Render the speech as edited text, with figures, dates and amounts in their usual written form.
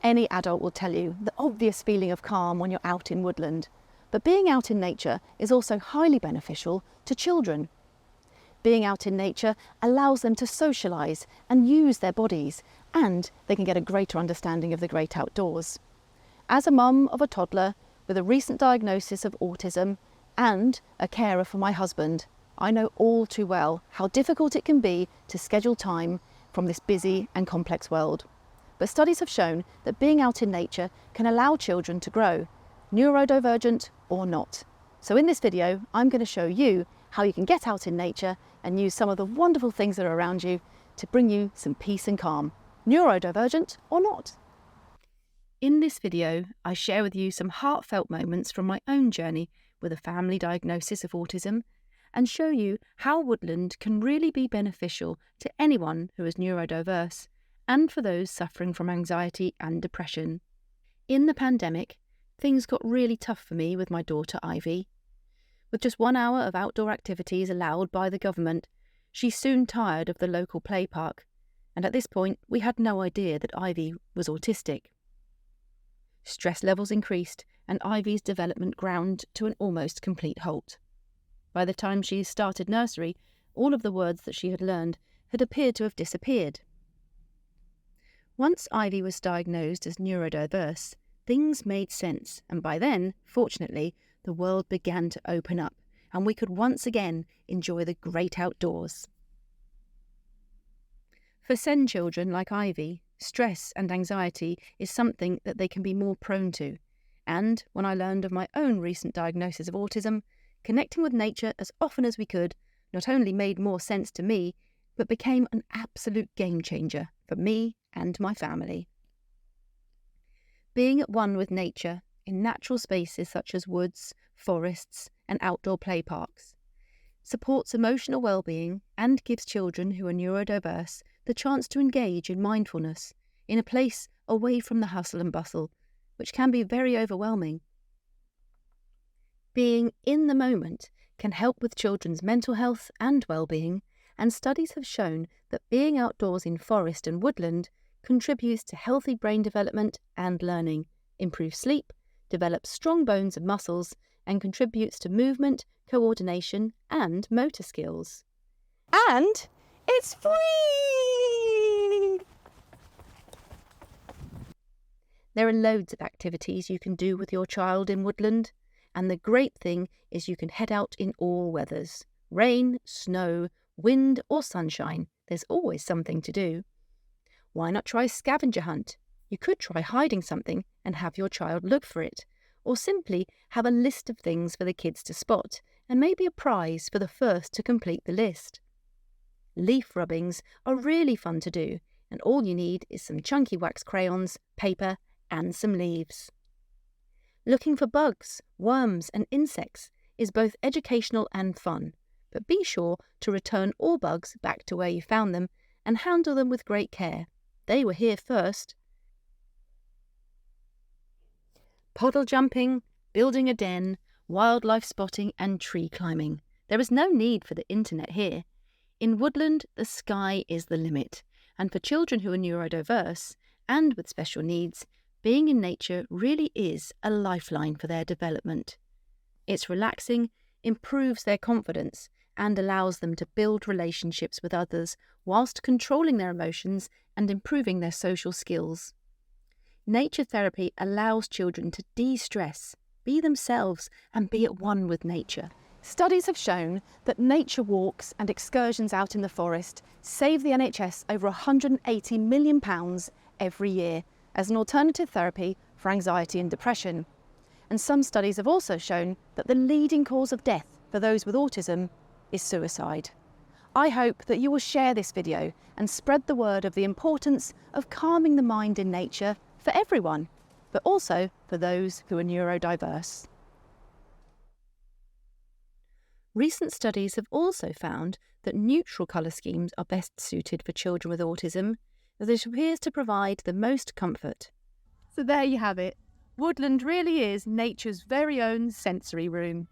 Any adult will tell you the obvious feeling of calm when you're out in woodland, but being out in nature is also highly beneficial to children. Being out in nature allows them to socialise and use their bodies, and they can get a greater understanding of the great outdoors. As a mum of a toddler with a recent diagnosis of autism and a carer for my husband, I know all too well how difficult it can be to schedule time from this busy and complex world. But studies have shown that being out in nature can allow children to grow, neurodivergent or not. So in this video, I'm going to show you how you can get out in nature and use some of the wonderful things that are around you to bring you some peace and calm, neurodivergent or not. In this video, I share with you some heartfelt moments from my own journey with a family diagnosis of autism and show you how woodland can really be beneficial to anyone who is neurodiverse and for those suffering from anxiety and depression. In the pandemic, things got really tough for me with my daughter Ivy. With just 1 hour of outdoor activities allowed by the government, she soon tired of the local play park, and at this point we had no idea that Ivy was autistic. Stress levels increased and Ivy's development ground to an almost complete halt. By the time she started nursery, all of the words that she had learned had appeared to have disappeared. Once Ivy was diagnosed as neurodiverse, things made sense, and by then, fortunately, the world began to open up, and we could once again enjoy the great outdoors. For SEND children like Ivy, stress and anxiety is something that they can be more prone to, and when I learned of my own recent diagnosis of autism, connecting with nature as often as we could not only made more sense to me, but became an absolute game changer for me and my family. Being at one with nature in natural spaces such as woods, forests and outdoor play parks supports emotional well-being and gives children who are neurodiverse the chance to engage in mindfulness in a place away from the hustle and bustle, which can be very overwhelming. Being in the moment can help with children's mental health and well-being, and studies have shown that being outdoors in forest and woodland contributes to healthy brain development and learning, improves sleep, develops strong bones and muscles, and contributes to movement, coordination, and motor skills. And it's free! There are loads of activities you can do with your child in woodland, and the great thing is you can head out in all weathers. Rain, snow, wind or sunshine, there's always something to do. Why not try scavenger hunt? You could try hiding something and have your child look for it, or simply have a list of things for the kids to spot and maybe a prize for the first to complete the list. Leaf rubbings are really fun to do, and all you need is some chunky wax crayons, paper and some leaves. Looking for bugs, worms and insects is both educational and fun, but be sure to return all bugs back to where you found them and handle them with great care. They were here first. Puddle jumping, building a den, wildlife spotting and tree climbing. There is no need for the internet here. In woodland, the sky is the limit, and for children who are neurodiverse and with special needs, being in nature really is a lifeline for their development. It's relaxing, improves their confidence, and allows them to build relationships with others whilst controlling their emotions and improving their social skills. Nature therapy allows children to de-stress, be themselves, and be at one with nature. Studies have shown that nature walks and excursions out in the forest save the NHS over £180 million every year as an alternative therapy for anxiety and depression. And some studies have also shown that the leading cause of death for those with autism is suicide. I hope that you will share this video and spread the word of the importance of calming the mind in nature for everyone, but also for those who are neurodiverse. Recent studies have also found that neutral colour schemes are best suited for children with autism, as it appears to provide the most comfort. So there you have it. Woodland really is nature's very own sensory room.